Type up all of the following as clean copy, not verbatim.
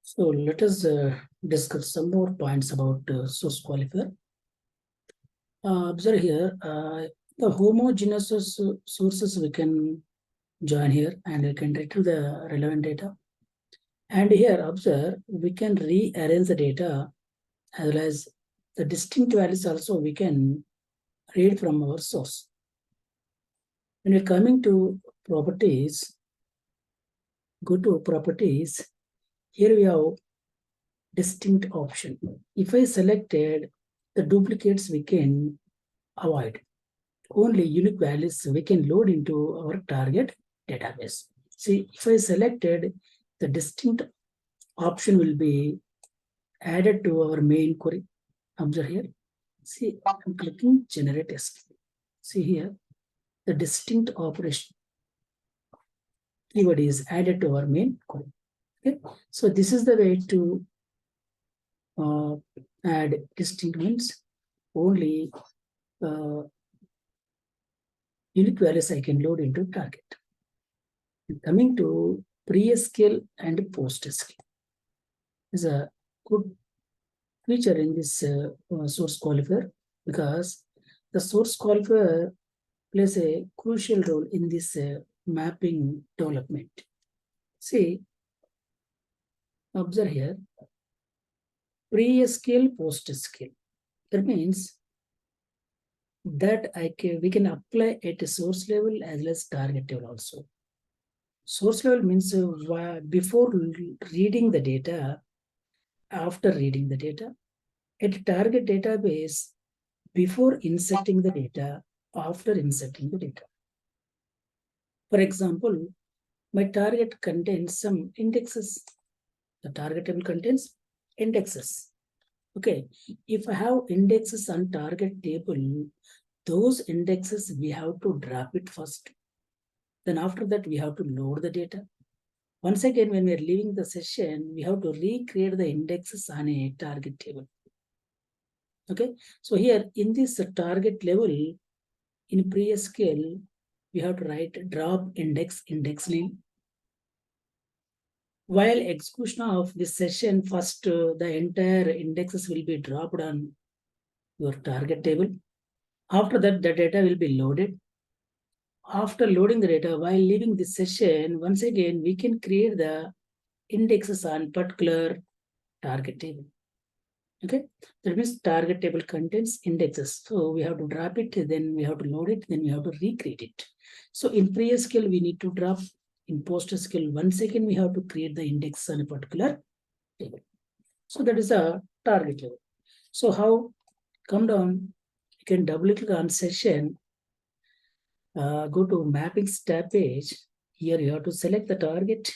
So let us discuss some more points about source qualifier. Observe here, the homogeneous sources we can join here and we can retrieve the relevant data. And here, observe, we can rearrange the data as well as the distinct values also we can read from our source. When we're coming to properties, go to properties, here we have distinct option. If I selected the duplicates, we can avoid. Only unique values we can load into our target database. See, if I selected the distinct option will be added to our main query. Observe here. See, I'm clicking generate SQL. See here, the distinct operation keyword is added to our main query. Okay, so this is the way to add distinct means only unique values I can load into target. Coming to PreSQL and PostSQL is a good feature in this source qualifier because the source qualifier plays a crucial role in this mapping development. See, observe here, PreSQL, PostSQL. That means that we can apply at a source level as well as target level also. Source level means before reading the data, after reading the data, at target database, before inserting the data, after inserting the data. For example, my target contains some indexes. The target table contains indexes. Okay, if I have indexes on target table, those indexes we have to drop it first. Then after that, we have to load the data. Once again, when we are leaving the session, we have to recreate the indexes on a target table. Okay, so here in this target level, in PreSQL, we have to write drop index name. While execution of this session, first the entire indexes will be dropped on your target table. After that, the data will be loaded. After loading the data, while leaving this session, once again, we can create the indexes on particular target table. Okay, that means target table contains indexes. So we have to drop it, then we have to load it, then we have to recreate it. So in PreSQL, we need to drop. In PostSQL, once again, we have to create the index on a particular table. So that is a target level. So how? Come down, you can double click on session, go to mappings tab page. Here you have to select the target,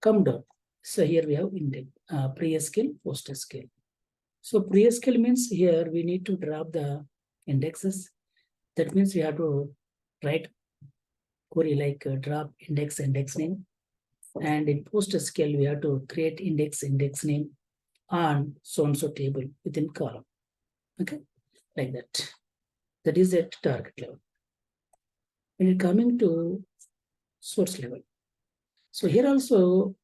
come down. So here we have index, PreSQL, PostSQL. So PreSQL means here we need to drop the indexes. That means we have to write query like drop index name. And in PostSQL, we have to create index name on so-and-so table within column. Okay, like that. That is at target level. When you're coming to source level. So here also,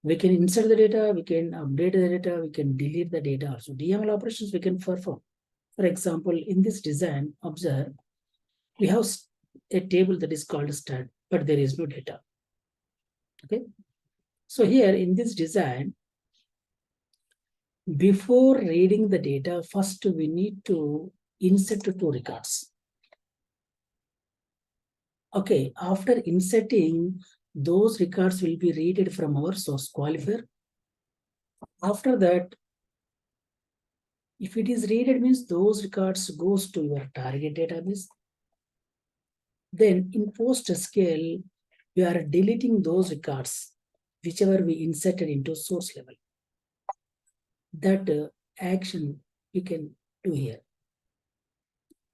we can insert the data, we can update the data, we can delete the data also. DML operations we can perform. For example, in this design, observe, we have a table that is called stat, but there is no data. Okay. So here in this design, before reading the data, first we need to insert two records. Okay, after inserting, those records will be read from our source qualifier. After that, if it is read, means those records goes to your target database. Then in PostSQL, we are deleting those records, whichever we inserted into source level. That action you can do here.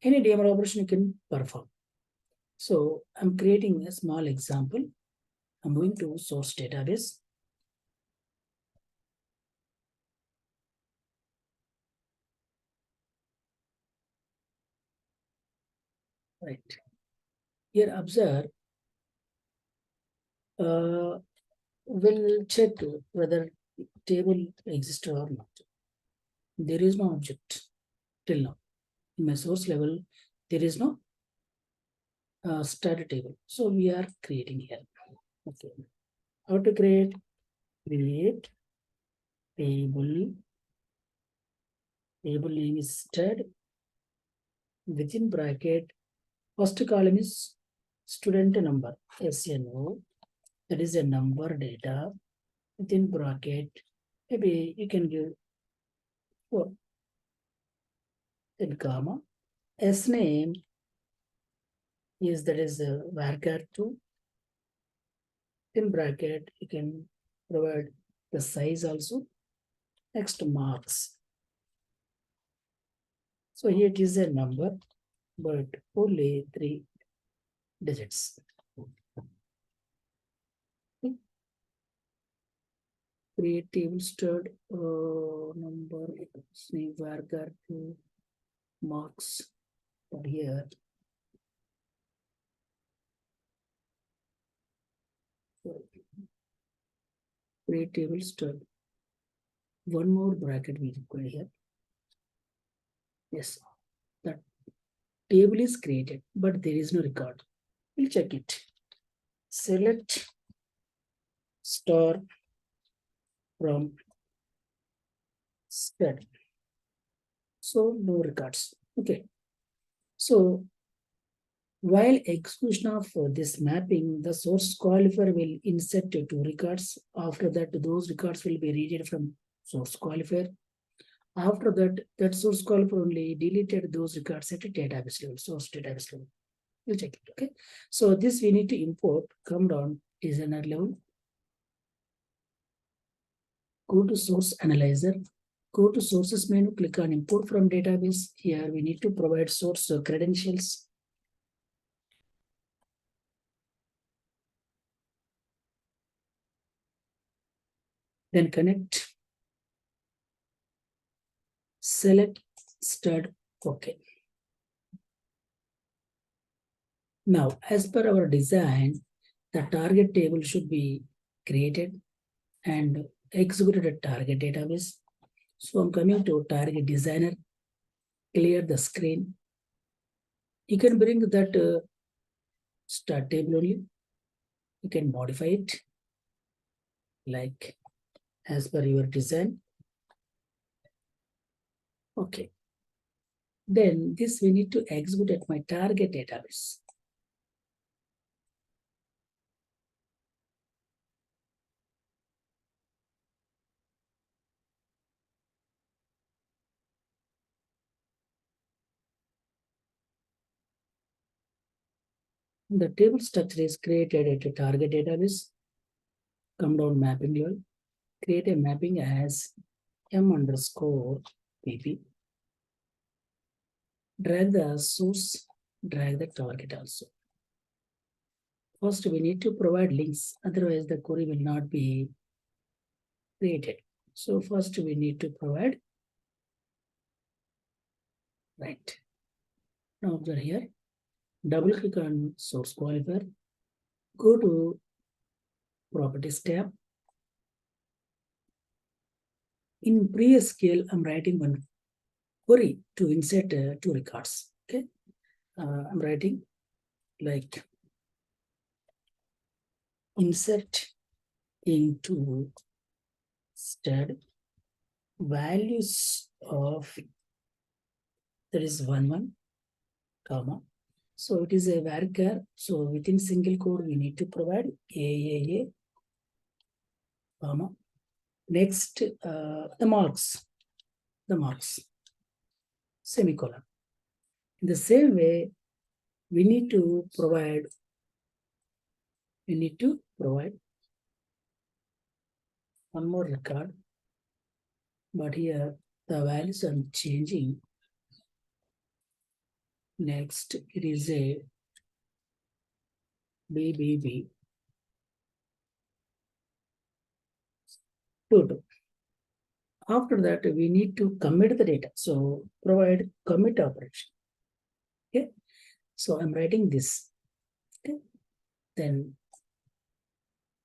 Any DML operation you can perform. So I'm creating a small example. I'm going to source database. Right. Here observe, We'll check whether table exists or not. There is no object till now. In my source level, there is no start table. So we are creating here. Okay. How to create? Create table. Table name is stud. Within bracket, first column is student number, SNO. That is a number data. Within bracket, maybe you can give 4, then comma. S name is that is varchar 2. In bracket, you can provide the size also. Next, marks. So here it is a number, but only 3 digits. Create table stud number name varchar 2 marks. But here create table stud. One more bracket we require here. Yes, that table is created, but there is no record. We'll check it. Select star from stud. So no records. Okay. So while execution of this mapping, the source qualifier will insert 2 records. After that, those records will be read from source qualifier. After that, that source qualifier only deleted those records at a database level, source database level. We'll check it. Okay. So this we need to import. Come down designer level. Go to source analyzer. Go to sources menu. Click on import from database. Here we need to provide source credentials. Then connect. Select stud. Okay. Now, as per our design, the target table should be created and executed at target database. So I'm coming to target designer, clear the screen. You can bring that start table only. You can modify it like as per your design. Okay. Then this we need to execute at my target database. The table structure is created at a target database. Come down mapping level. Create a mapping as m_pp. Drag the source, drag the target also. First, we need to provide links, otherwise the query will not be created. So first we need to provide, right. Now observe here, double click on source qualifier, go to properties tab. In PreSQL, I'm writing one query to insert 2 records. Okay, I'm writing like insert into stud values of, that is 1 comma. So it is a varchar. So within single code, we need to provide AAA, comma. Next, the marks, semicolon. In the same way, we need to provide one more record, but here the values are changing. Next, it is a BBB 22. After that, we need to commit the data. So provide commit operation. Okay. So I'm writing this. Okay. Then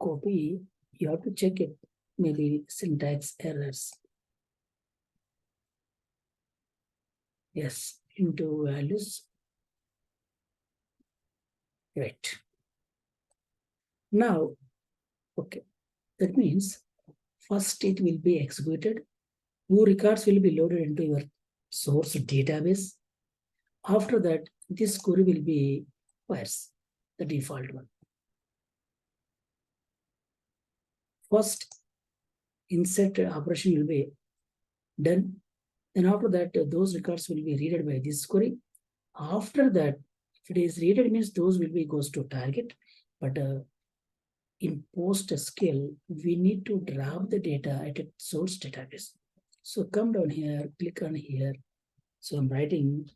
copy You have to check it, maybe syntax errors. Yes, into values. Right. Now, okay, that means first it will be executed. New records will be loaded into your source database. After that, this query will be fires, the default one. First, insert operation will be done. Then after that, those records will be read by this query. After that, if it is read, means those will be goes to target. But in PostSQL, we need to drop the data at a source database. So come down here, click on here. So I'm writing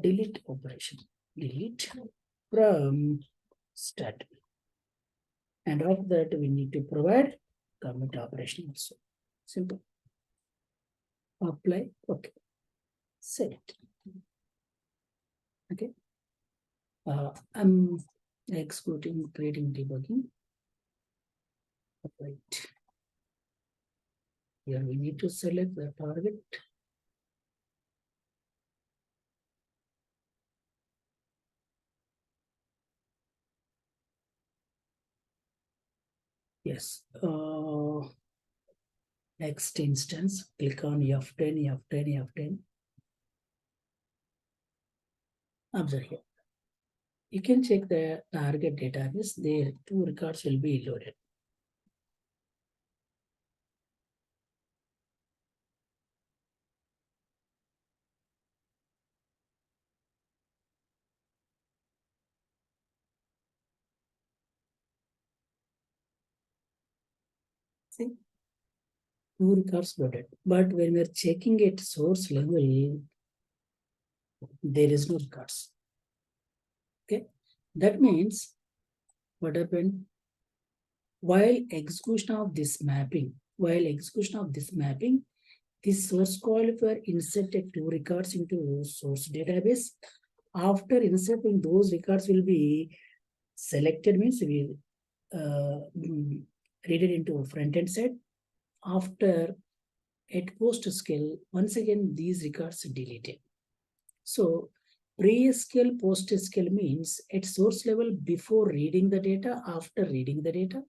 delete operation. Delete from stat. And after that, we need to provide commit operation also. Simple. Apply. Okay. Set it. Okay. I'm executing, creating, debugging. Right. Here we need to select the target. Yes. Next instance, click on F10, F10, F10. Observe here. You can check the target database. There, 2 records will be loaded. See, 2 records loaded. But when we're checking at source level, there is no records. Okay, that means what happened? While execution of this mapping, this source qualifier inserted 2 records into source database. After inserting those records will be selected, means we read it into front-end side. After at PostSQL, once again these records deleted. So PreSQL, PostSQL means at source level before reading the data, after reading the data.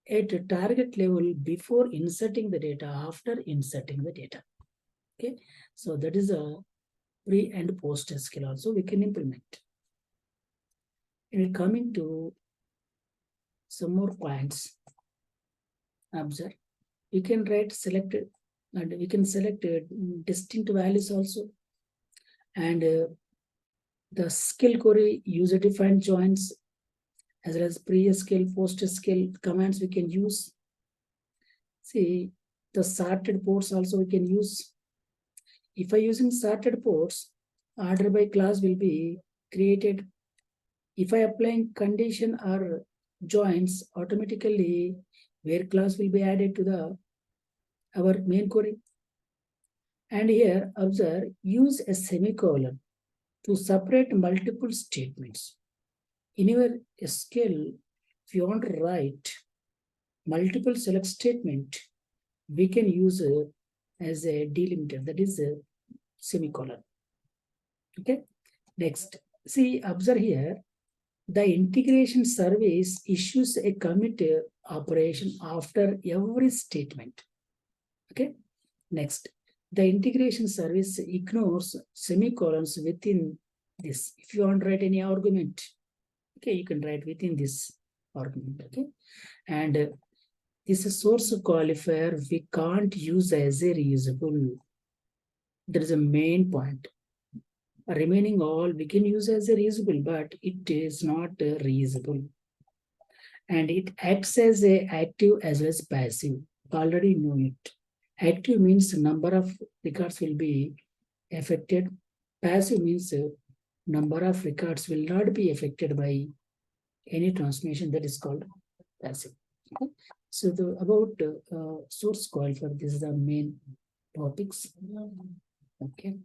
At target level before inserting the data, after inserting the data. Okay, so that is a pre and PostSQL also we can implement. And coming to some more points. Observe, we can write selected, and we can select distinct values also. And the skill query user defined joins as well as PreSQL, PostSQL commands we can use. See, the sorted ports also we can use. If I using sorted ports, order by class will be created. If I applying condition or joins, automatically where class will be added to the our main query. And here observe, use a semicolon to separate multiple statements. In your SQL, if you want to write multiple select statement, we can use as a delimiter, that is a semicolon. Okay, next, see, observe here, the integration service issues a commit operation after every statement. Okay, next, the integration service ignores semicolons within this. If you want to write any argument, okay, you can write within this argument. Okay, and this source qualifier we can't use as a reusable. There is a main point. Remaining all we can use as a reusable, but it is not reusable. And it acts as a active as well as passive. Already know it. Active means number of records will be affected. Passive means number of records will not be affected by any transformation, that is called passive. Okay. So about source qualifier, this is the main topics. Okay.